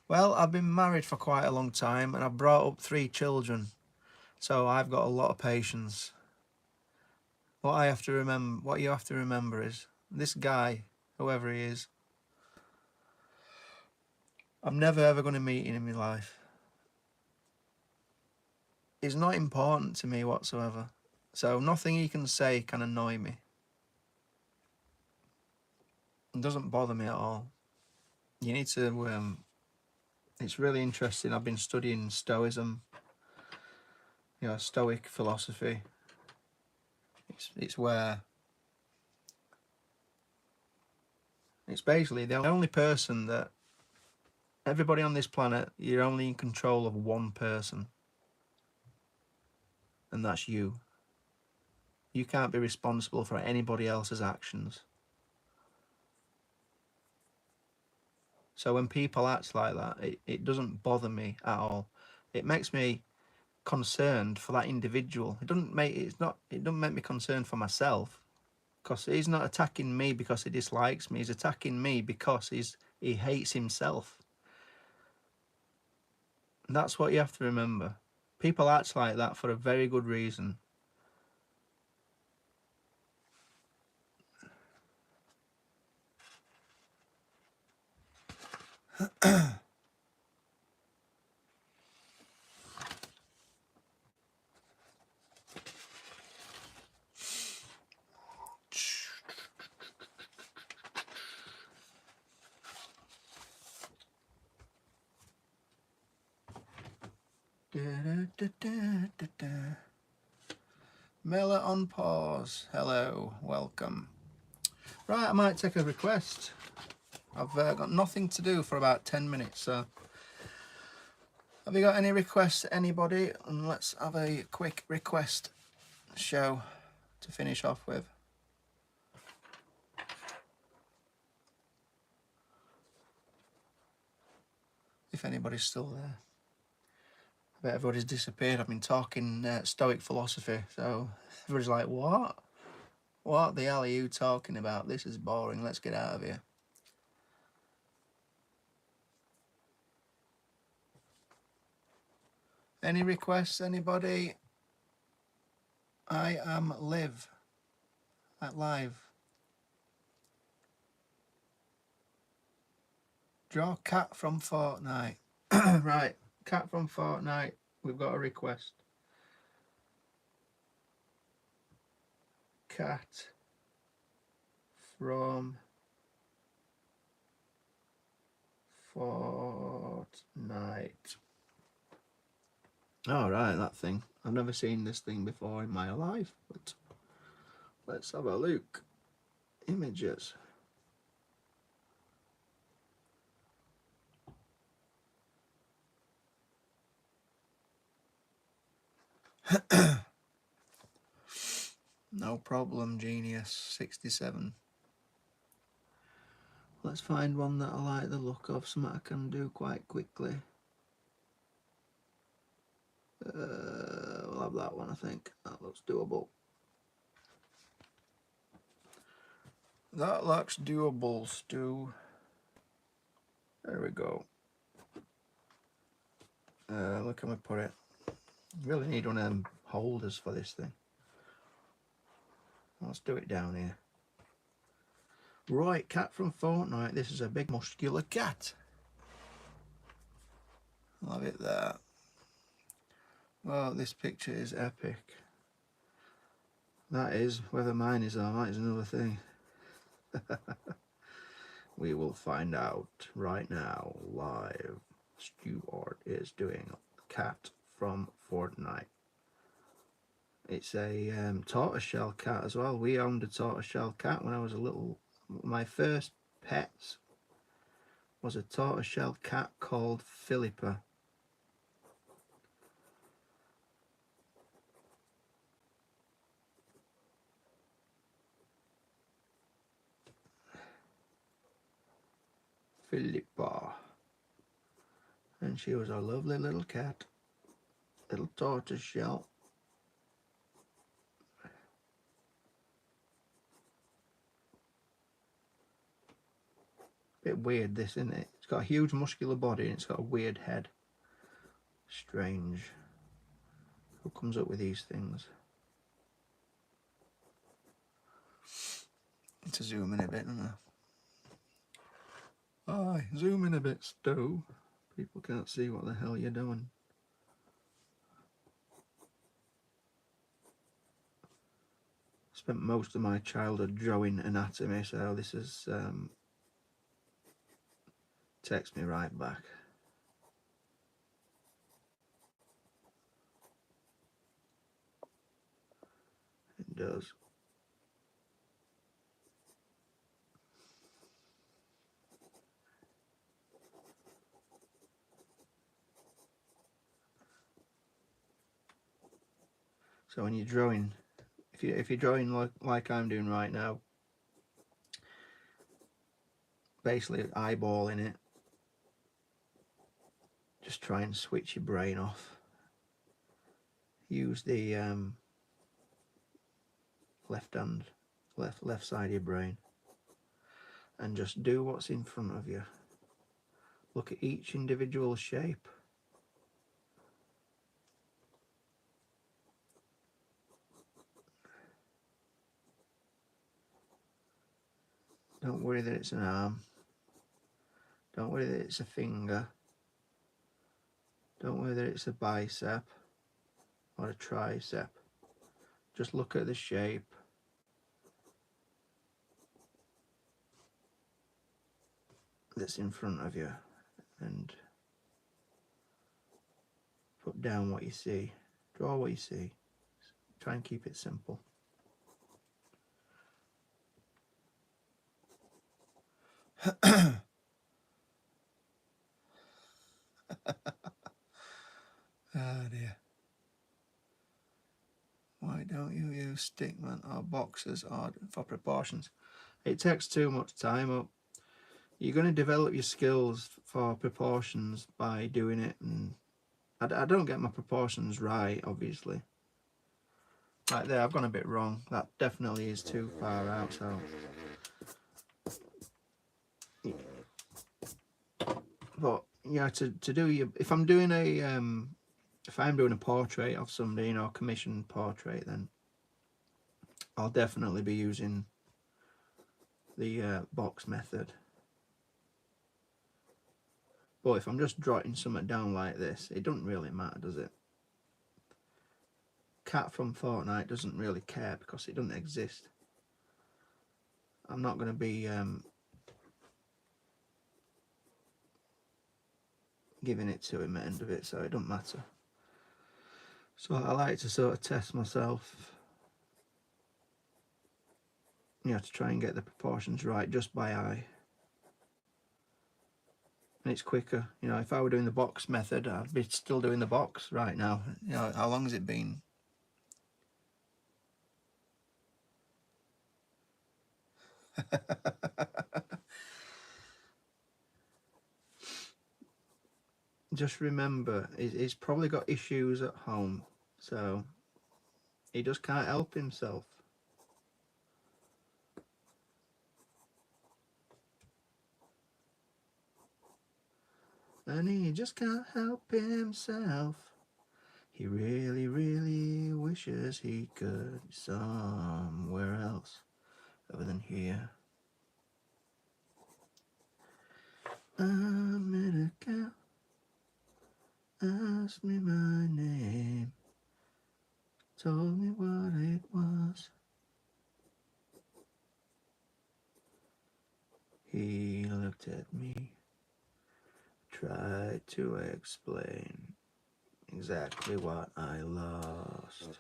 Well, I've been married for quite a long time and I've brought up 3 children. So I've got a lot of patience. What you have to remember is this guy, whoever he is, I'm never ever going to meet him in my life. He's not important to me whatsoever. So nothing he can say can annoy me. It doesn't bother me at all. You need to, it's really interesting. I've been studying Stoicism, Stoic philosophy. It's where it's basically the only person that everybody on this planet, you're only in control of one person, and that's you. You can't be responsible for anybody else's actions. So when people act like that, it doesn't bother me at all. It makes me concerned for that individual. It doesn't make me concerned for myself, because he's not attacking me because he dislikes me. He's attacking me because he hates himself. And that's what you have to remember. People act like that for a very good reason. Mela on pause. Hello, welcome. Right, I might take a request. I've got nothing to do for about 10 minutes, so have you got any requests, anybody? And let's have a quick request show to finish off with. If anybody's still there. I bet everybody's disappeared. I've been talking Stoic philosophy, so everybody's like, what? What the hell are you talking about? This is boring. Let's get out of here. Any requests, anybody? I am Liv at live. Draw cat from Fortnite. Right, cat from Fortnite. We've got a request. Cat from Fortnite. Oh, right, that thing. I've never seen this thing before in my life, but Let's have a look. Images. No problem, Genius 67. Let's find one that I like the look of, something I can do quite quickly. We'll have that one, I think. That looks doable. That looks doable, Stu. There we go. Where can we put it? Really need one of them holders for this thing. Let's do it down here. Right, cat from Fortnite. This is a big muscular cat. I'll have it there. Well, this picture is epic. That is, whether mine is or not is another thing. We will find out right now, live. Stuart is doing cat from Fortnite. It's a tortoiseshell cat as well. We owned a tortoiseshell cat when I was a little. My first pets was a tortoiseshell cat called Philippa. Philippa. And she was a lovely little cat. Little tortoiseshell. Bit weird this, isn't it? It's got a huge muscular body and it's got a weird head. Strange. Who comes up with these things? Need to zoom in a bit, don't I? Aye, zoom in a bit, Stu. People can't see what the hell you're doing. Spent most of my childhood drawing anatomy, so this is takes me right back. It does. So when you're drawing, if you're drawing like I'm doing right now, basically eyeballing it, just try and switch your brain off. Use the left side of your brain, and just do what's in front of you. Look at each individual shape. Don't worry that it's an arm. Don't worry that it's a finger. Don't worry that it's a bicep or a tricep. Just look at the shape. That's in front of you and put down what you see. Draw what you see. Try and keep it simple. Oh dear. Why don't you use stickman or boxes for proportions? It takes too much time up. You're going to develop your skills for proportions by doing it, and I don't get my proportions right, obviously. Right there, I've gone a bit wrong. That definitely is too far out, so... But yeah, to do your... If I'm doing a portrait of somebody, you know, commissioned portrait, then I'll definitely be using the box method. But if I'm just jotting something down like this, it doesn't really matter, does it? Cat from Fortnite doesn't really care because it doesn't exist. I'm not going to be giving it to him at the end of it, so it doesn't matter. So I like to sort of test myself. You have to try and get the proportions right just by eye. And it's quicker. You know, if I were doing the box method, I'd be still doing the box right now. You know, how long has it been? Just remember, he's probably got issues at home, so he just can't help himself. And he just can't help himself. He really, really wishes he could be somewhere else other than here. I met a girl, asked me my name, told me what it was. He looked at me, tried to explain exactly what I lost.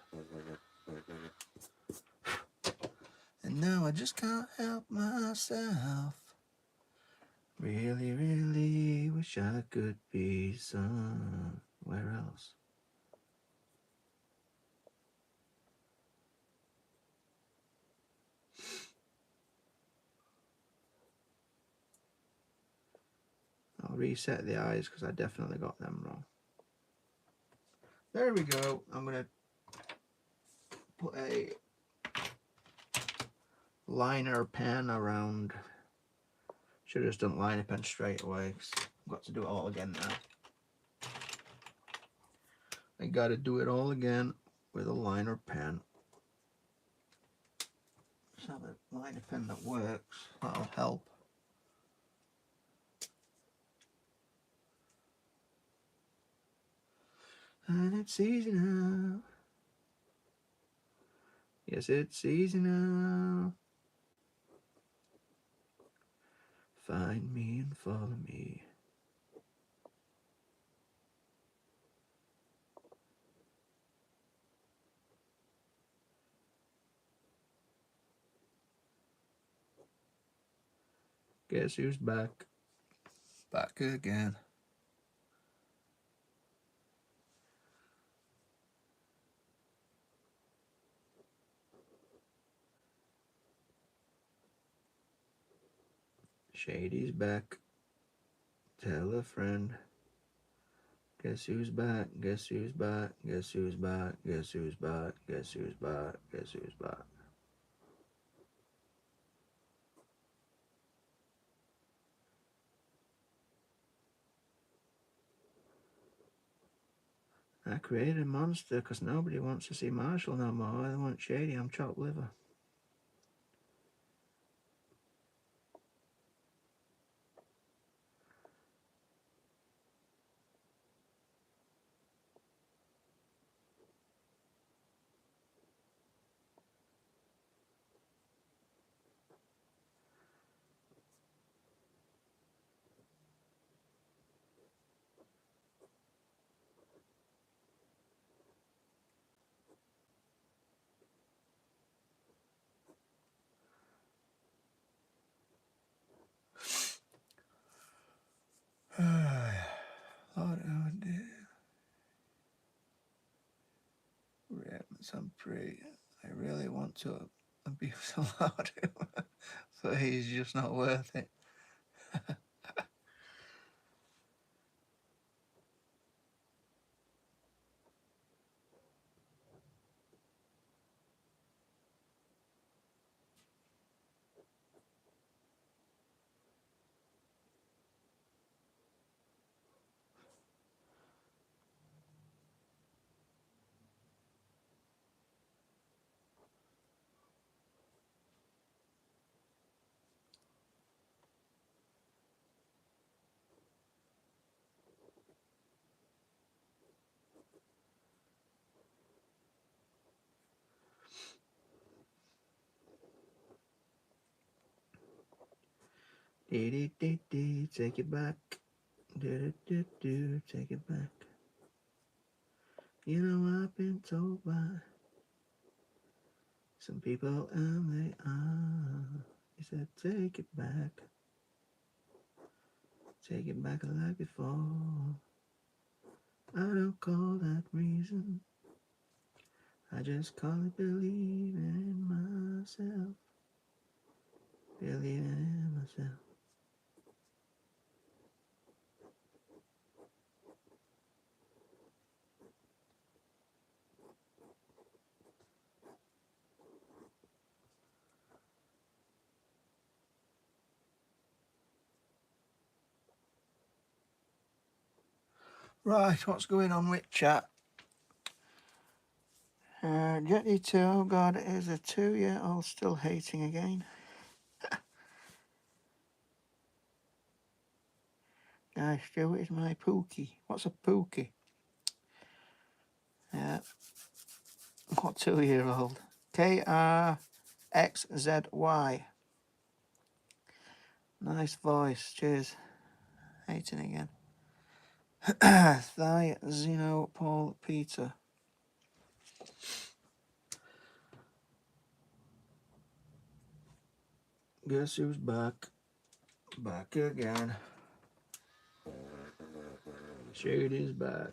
And now I just can't help myself. Really, really wish I could be somewhere else. I'll reset the eyes because I definitely got them wrong. There we go. I'm going to put a liner pen around. Should have just done liner pen straight away because I've got to do it all again now. I got to do it all again with a liner pen. Let's have a liner pen that works. That'll help. And it's easy now. Yes, it's easy now. Find me and follow me. Guess who's back? Back again. Shady's back. Tell a friend. Guess who's back? Guess who's back? Guess who's back? Guess who's back? Guess who's back? Guess who's back? I created a monster because nobody wants to see Marshall no more. They want Shady. I'm chopped liver. Lord, oh dear. I'm pretty. I really want to abuse a lot, but he's just not worth it. Dee, take it back. Do, take it back. You know I've been told by Some people and they are. He said, take it back. Take it back like before. I don't call that reason. I just call it believing in myself. Believing in myself. Right, what's going on with chat? Jetty 2, oh god, is a 2-year-old still hating again? Guys, Stuart is my pookie. What's a pookie? Yeah. What 2-year-old? KRXZY. Nice voice, cheers. Hating again. Thigh, Zeno, Paul, Peter. Guess who's back? Back again. Shady's back.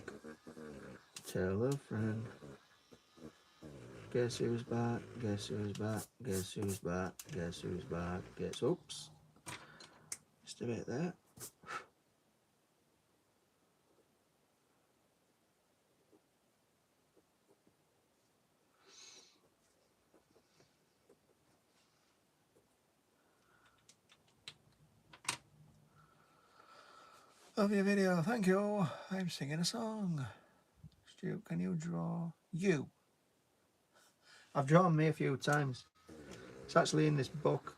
Tell a friend. Guess who's back? Guess who's back? Guess who's back? Guess who's back? Guess, oops. Just a bit there. Love your video, thank you. I'm singing a song. Stu, can you draw you? I've drawn me a few times. It's actually in this book.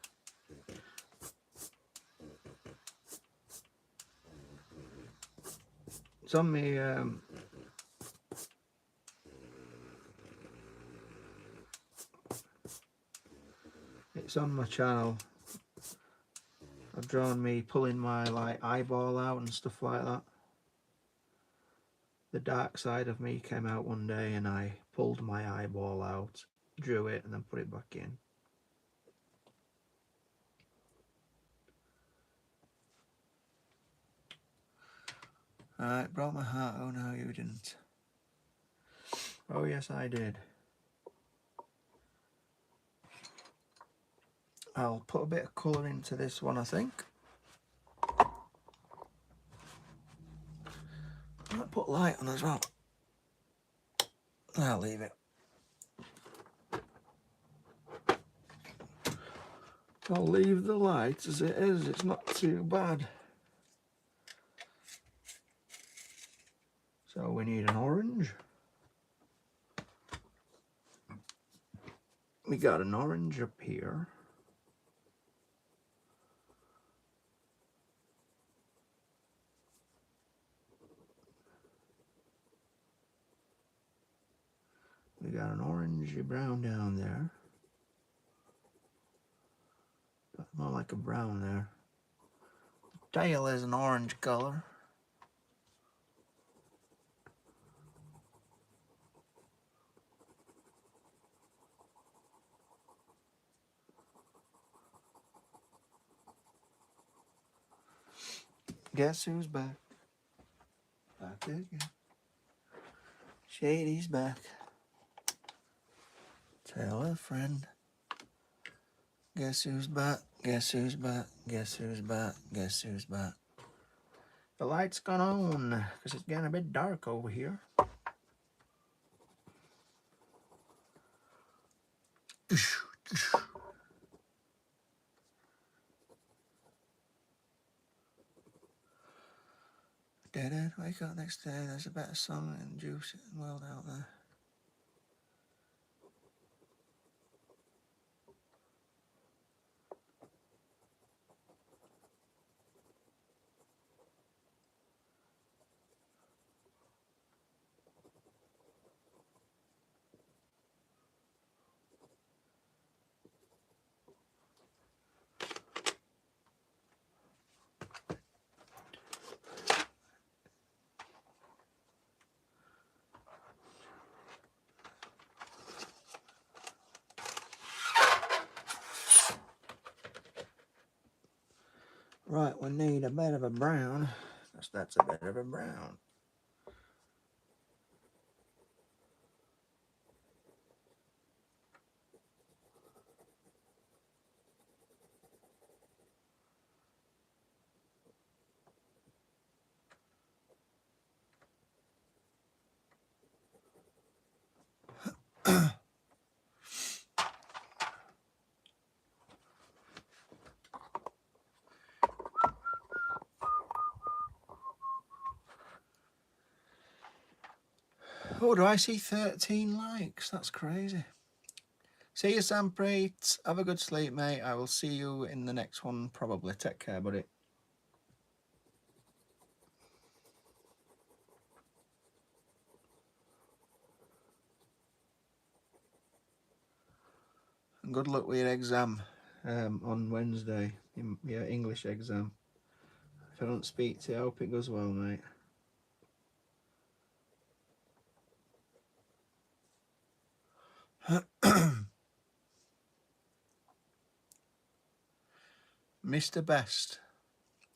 It's on me. It's on my channel. I've drawn me pulling my like eyeball out and stuff like that. The dark side of me came out one day and I pulled my eyeball out, drew it and then put it back in. Alright, broke my heart. Oh no, you didn't. Oh yes, I did. I'll put a bit of colour into this one, I think. I'll put light on as well. I'll leave it. I'll leave the light as it is. It's not too bad. So we need an orange. We got an orange up here. We got an orangey brown down there. But more like a brown there. The tail is an orange color. Guess who's back? Back again. Shady's back. Tell a friend. Guess who's back? Guess who's back? Guess who's back? Guess who's back? The light's gone on because it's getting a bit dark over here. Dead, wake up next day. There's a better song and juice in the world out there. Right, we need a bit of a brown. That's a bit of a brown. Oh, do I see 13 likes? That's crazy. See you, Sampreet. Have a good sleep, mate. I will see you in the next one, probably. Take care, buddy. And good luck with your exam on Wednesday, your English exam. If I don't speak to you, I hope it goes well, mate. Mr. Best.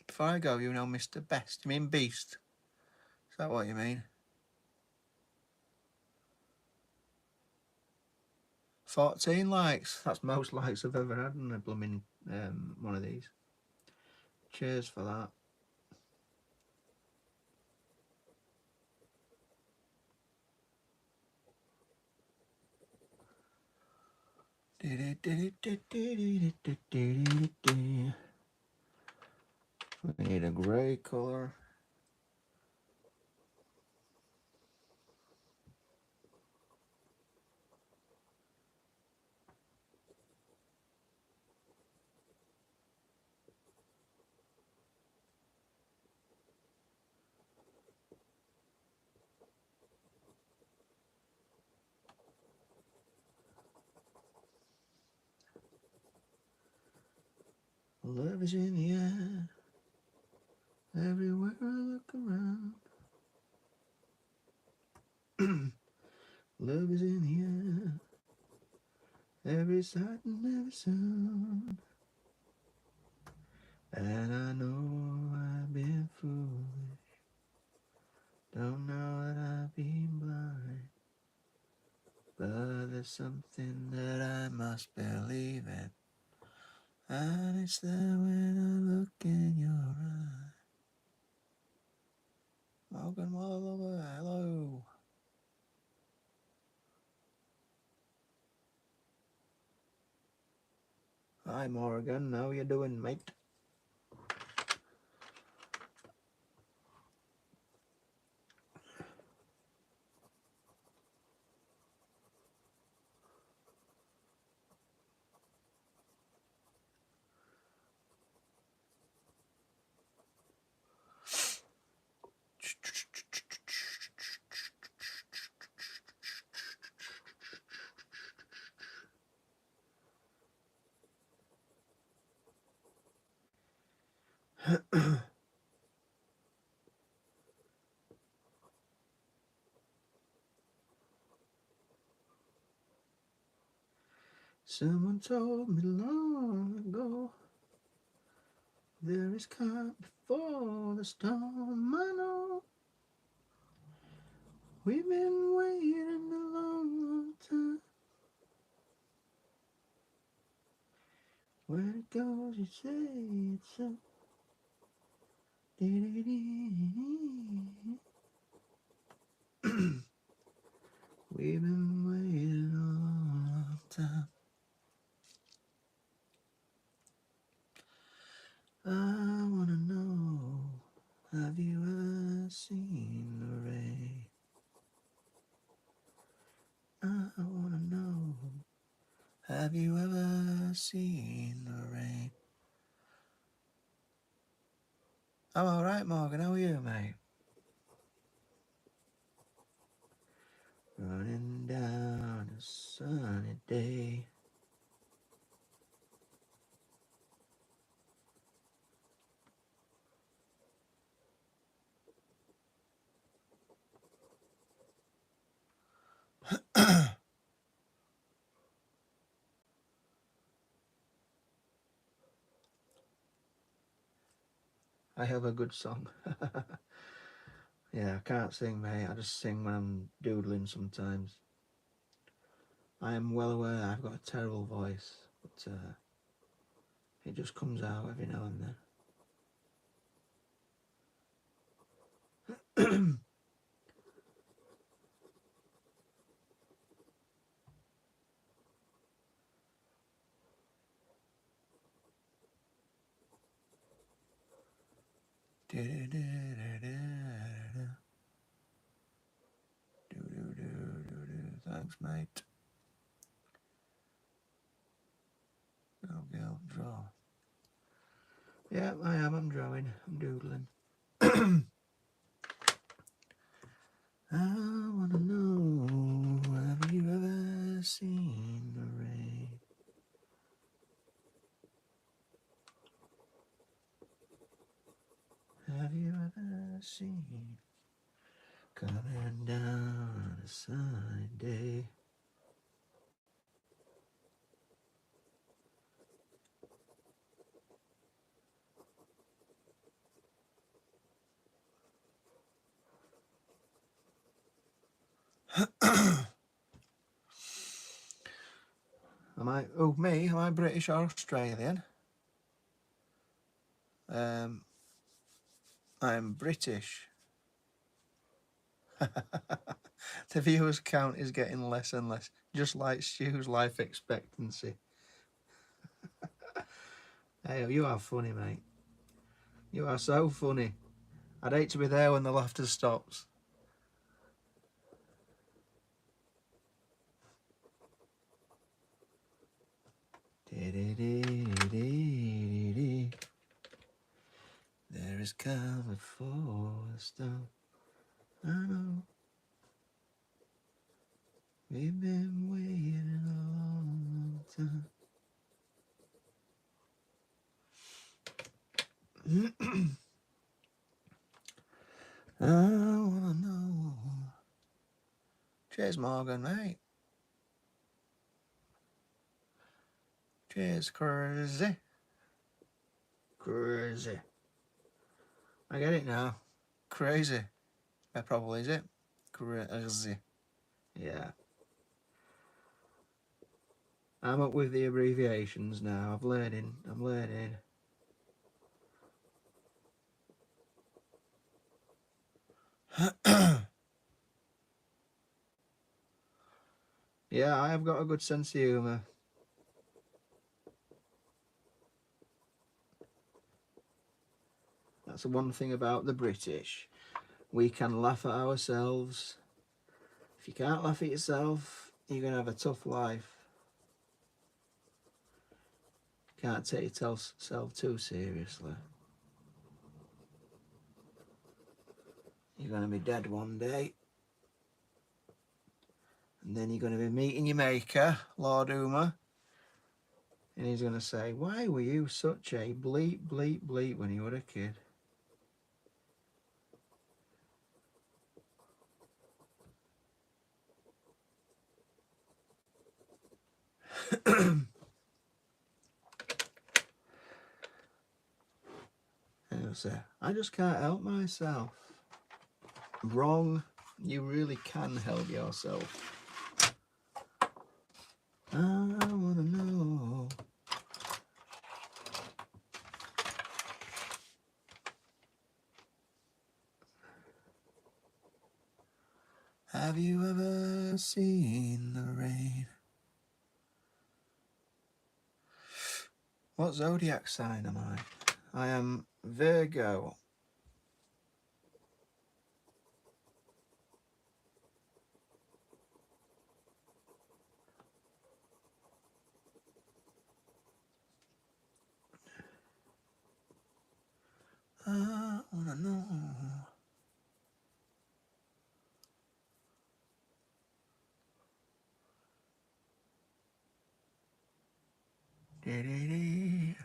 Before I go, you know Mr. Best. You mean Beast? Is that what you mean? 14 likes. That's most likes I've ever had in a blooming one of these. Cheers for that. We need a grey colour. Love is in the air, everywhere I look around. Love is in the air, every sight and every sound. And I know I've been foolish, don't know that I've been blind, but there's something that I must believe in, and it's there when I look in your eye. Morgan Waller, hello. Hi Morgan, how you doing, mate? Someone told me long ago, there is calm before the storm. I know we've been waiting a long, long time. Where it goes, you say it's so. We've been waiting a long, long time. I wanna know, have you ever seen the rain? I wanna know, have you ever seen the rain? I'm alright, Morgan, how are you, mate? Running down a sunny day. I have a good song. Yeah, I can't sing, mate. I just sing when I'm doodling sometimes. I am well aware I've got a terrible voice, but it just comes out every now and then. Thanks, mate. Oh, girl, draw. Yeah, I am. I'm drawing. I'm doodling. I wanna know, have you ever seen the rain? Have you ever seen coming down a sunny day? Me? Am I British or Australian? I'm British. The viewers count is getting less and less, just like Stu's life expectancy. Hey, you are funny, mate. You are so funny. I'd hate to be there when the laughter stops. There is coming for a storm. I know. We've been waiting a long time. I wanna know. Cheers, Morgan, mate. Cheers, crazy. Crazy. I get it now. Crazy. That probably is it. Crazy. Yeah. I'm up with the abbreviations now. I'm learning. Yeah, I have got a good sense of humour. That's the one thing about the British. We can laugh at ourselves. If you can't laugh at yourself, you're going to have a tough life. Can't take yourself too seriously. You're going to be dead one day. And then you're going to be meeting your maker, Lord Uma. And he's going to say, why were you such a bleep, bleep, bleep when you were a kid? And he'll say, I just can't help myself. Wrong. You really can help yourself. I want to know. Have you ever seen the rain? What zodiac sign am I? I am Virgo. I wanna know. Da-da-da.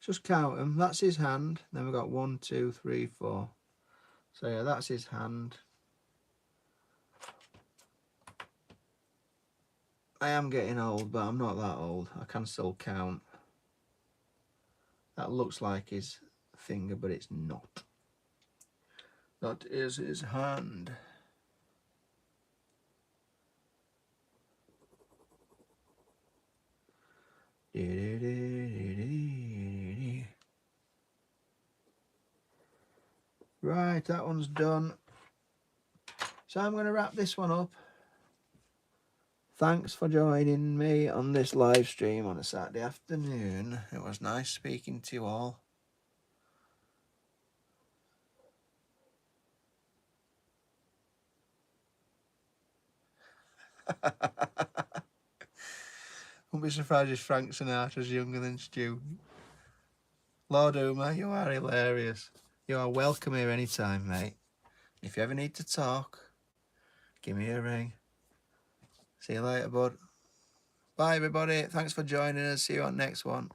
Just count them. That's his hand. Then we've got 1, 2, 3, 4. So yeah, that's his hand. I am getting old, but I'm not that old. I can still count. That looks like his finger, but it's not. That is his hand. Right, that one's done. So I'm going to wrap this one up. Thanks for joining me on this live stream on a Saturday afternoon. It was nice speaking to you all. Won't be surprised if Frank Sinatra's younger than Stu. Lord Uma, you are hilarious. You are welcome here anytime, mate. If you ever need to talk, give me a ring. See you later, bud. Bye, everybody. Thanks for joining us. See you on next one.